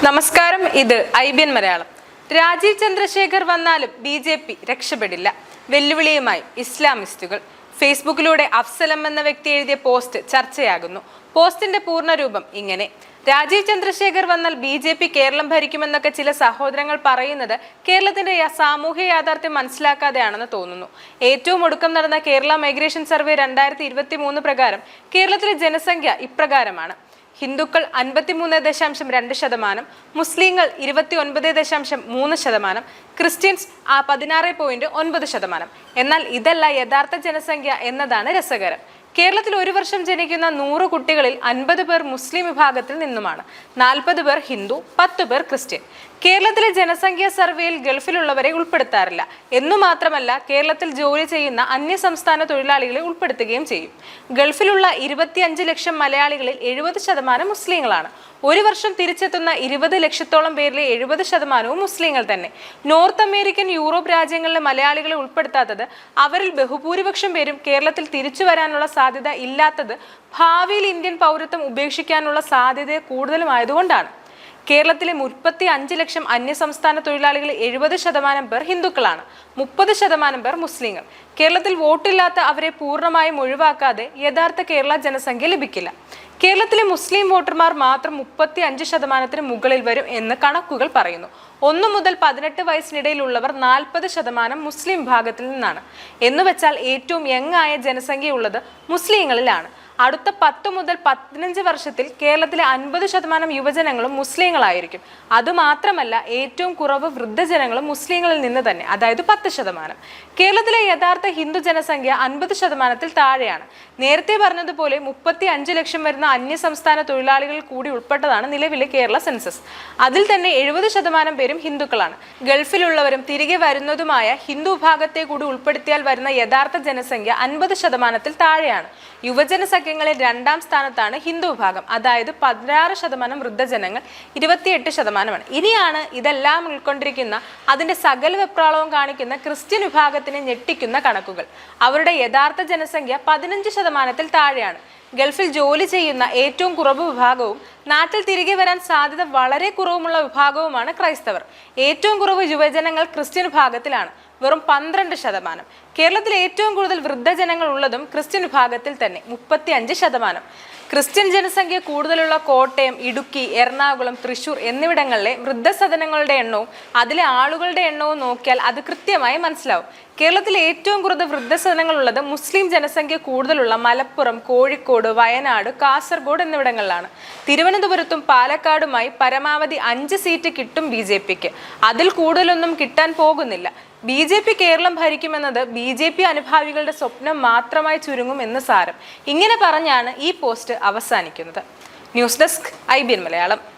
നമസ്കാരം, ഇത് IBN മലയാളം. രാജീവ് ചന്ദ്രശേഖർ വന്നാലും BJP രക്ഷപ്പെടില്ല. വെല്ലുവിളിയുമായി ഇസ്ലാമിസ്റ്റുകൾ. ഫേസ്ബുക്കിലൂടെ അഫ്സലം എന്ന വ്യക്തി എഴുതിയ പോസ്റ്റ് ചർച്ചയാകുന്നു. പോസ്റ്റിന്റെ പൂർണ്ണരൂപം ഇങ്ങനെ: രാജീവ് ചന്ദ്രശേഖർ വന്നാൽ BJP കേരളം ഭരിക്കുമെന്നൊക്കെ ചില സഹോദരങ്ങൾ പറയുന്നത് കേരളത്തിന്റെ സാമൂഹ്യ യാഥാർത്ഥ്യം മനസ്സിലാക്കാതെയാണെന്ന് തോന്നുന്നു. ഏറ്റവും ഒടുക്കം നടന്ന കേരള മൈഗ്രേഷൻ സർവേ 2023 പ്രകാരം കേരളത്തിലെ ജനസംഖ്യ ഇപ്രകാരമാണ്: ഹിന്ദുക്കൾ 53.2%, മുസ്ലിങ്ങൾ 29.3%, ക്രിസ്ത്യൻസ് 16.9%. എന്നാൽ ഇതല്ല യഥാർത്ഥ ജനസംഖ്യ എന്നതാണ് രസകരം. കേരളത്തിൽ ഒരു വർഷം ജനിക്കുന്ന 100 കുട്ടികളിൽ 50 പേർ മുസ്ലിം വിഭാഗത്തിൽ നിന്നുമാണ്, 40 പേർ ഹിന്ദു, 10 പേർ ക്രിസ്ത്യൻ. കേരളത്തിലെ ജനസംഖ്യാ സർവേയിൽ ഗൾഫിലുള്ളവരെ ഉൾപ്പെടുത്താറില്ല എന്നു മാത്രമല്ല, കേരളത്തിൽ ജോലി ചെയ്യുന്ന അന്യസംസ്ഥാന തൊഴിലാളികളെ ഉൾപ്പെടുത്തുകയും ചെയ്യും. ഗൾഫിലുള്ള 25 ലക്ഷം മലയാളികളിൽ 70% മുസ്ലിങ്ങളാണ്. ഒരു വർഷം തിരിച്ചെത്തുന്ന 20 ലക്ഷത്തോളം പേരിലെ 70% മുസ്ലിങ്ങൾ തന്നെ. നോർത്ത് അമേരിക്കൻ, യൂറോപ്പ് രാജ്യങ്ങളിലെ മലയാളികളെ ഉൾപ്പെടുത്താത്തത് അവരിൽ ബഹുഭൂരിപക്ഷം പേരും കേരളത്തിൽ തിരിച്ചു വരാനുള്ള സാധ്യത ഇല്ലാത്തത് ഭാവിയിൽ ഇന്ത്യൻ പൗരത്വം ഉപേക്ഷിക്കാനുള്ള സാധ്യത കൂടുതലുമായതുകൊണ്ടാണ്. കേരളത്തിലെ 35 ലക്ഷം അന്യസംസ്ഥാന തൊഴിലാളികളിൽ 70% പേർ ഹിന്ദുക്കളാണ്, 30% പേർ മുസ്ലിങ്ങൾ. കേരളത്തിൽ വോട്ടില്ലാത്ത അവരെ പൂർണ്ണമായും ഒഴിവാക്കാതെ യഥാർത്ഥ കേരള ജനസംഖ്യ ലഭിക്കില്ല. കേരളത്തിലെ മുസ്ലിം വോട്ടർമാർ മാത്രം 35% മുകളിൽ വരും എന്ന് കണക്കുകൾ പറയുന്നു. 1 മുതൽ 18 വയസ്സിനിടയിലുള്ളവർ 40% മുസ്ലിം വിഭാഗത്തിൽ നിന്നാണ്. എന്നുവെച്ചാൽ ഏറ്റവും യങ് ആയ ജനസംഖ്യയുള്ളത് മുസ്ലിങ്ങളിലാണ്. അടുത്ത 10 മുതൽ 15 വർഷത്തിൽ കേരളത്തിലെ 50% യുവജനങ്ങളും മുസ്ലിങ്ങളായിരിക്കും. അതുമാത്രമല്ല, ഏറ്റവും കുറവ് വൃദ്ധജനങ്ങളും മുസ്ലിങ്ങളിൽ നിന്ന് തന്നെ, അതായത് 10%. കേരളത്തിലെ യഥാർത്ഥ ഹിന്ദു ജനസംഖ്യ 50%-ൽ താഴെയാണ്. നേരത്തെ പറഞ്ഞതുപോലെ 35 ലക്ഷം വരുന്ന അന്യസംസ്ഥാന തൊഴിലാളികൾ കൂടി ഉൾപ്പെട്ടതാണ് നിലവിലെ കേരള സെൻസസ്. അതിൽ തന്നെ 70% പേരും ഹിന്ദുക്കളാണ്. ഗൾഫിലുള്ളവരും തിരികെ വരുന്നതുമായ ഹിന്ദു വിഭാഗത്തെ കൂടി ഉൾപ്പെടുത്തിയാൽ വരുന്ന യഥാർത്ഥ ജനസംഖ്യ 50%-ൽ താഴെയാണ്. യുവജനസംഖ്യകളിൽ 2ാം സ്ഥാനത്താണ് ഹിന്ദു വിഭാഗം, അതായത് 16% വൃദ്ധജനങ്ങൾ, 28%. ഇനിയാണ് ഇതെല്ലാം ഉൾക്കൊണ്ടിരിക്കുന്ന അതിന്റെ സകല വെപ്രാളവും കാണിക്കുന്ന ക്രിസ്ത്യൻ വിഭാഗത്തിനെ ഞെട്ടിക്കുന്ന കണക്കുകൾ. അവരുടെ യഥാർത്ഥ ജനസംഖ്യ 15%-ൽ താഴെയാണ്. ഗൾഫിൽ ജോലി ചെയ്യുന്ന ഏറ്റവും കുറവ് വിഭാഗവും നാട്ടിൽ തിരികെ വരാൻ സാധ്യത വളരെ കുറവുമുള്ള വിഭാഗവുമാണ് ക്രൈസ്തവർ. ഏറ്റവും കുറവ് യുവജനങ്ങൾ ക്രിസ്ത്യൻ വിഭാഗത്തിലാണ്, വെറും 12%. കേരളത്തിൽ ഏറ്റവും കൂടുതൽ വൃദ്ധജനങ്ങൾ ഉള്ളതും ക്രിസ്ത്യൻ വിഭാഗത്തിൽ തന്നെ, 35%. ക്രിസ്ത്യൻ ജനസംഖ്യ കൂടുതലുള്ള കോട്ടയം, ഇടുക്കി, എറണാകുളം, തൃശൂർ എന്നിവിടങ്ങളിലെ വൃദ്ധസദനങ്ങളുടെ എണ്ണവും അതിലെ ആളുകളുടെ എണ്ണവും നോക്കിയാൽ അത് കൃത്യമായി മനസ്സിലാവും. കേരളത്തിൽ ഏറ്റവും കൂടുതൽ വൃദ്ധസദനങ്ങൾ ഉള്ളത് മുസ്ലിം ജനസംഖ്യ കൂടുതലുള്ള മലപ്പുറം, കോഴിക്കോട്, വയനാട്, കാസർഗോഡ് എന്നിവിടങ്ങളിലാണ്. തിരുവനന്തപുരത്തും പാലക്കാടുമായി പരമാവധി 5 സീറ്റ് കിട്ടും BJPക്ക്. അതിൽ കൂടുതലൊന്നും കിട്ടാൻ പോകുന്നില്ല. BJP കേരളം ഭരിക്കുമെന്നത് BJP അനുഭാവികളുടെ സ്വപ്നം മാത്രമായി ചുരുങ്ങും എന്ന് സാരം. ഇങ്ങനെ പറഞ്ഞാണ് ഈ പോസ്റ്റ് അവസാനിക്കുന്നത്. News desk IBN Malayalam.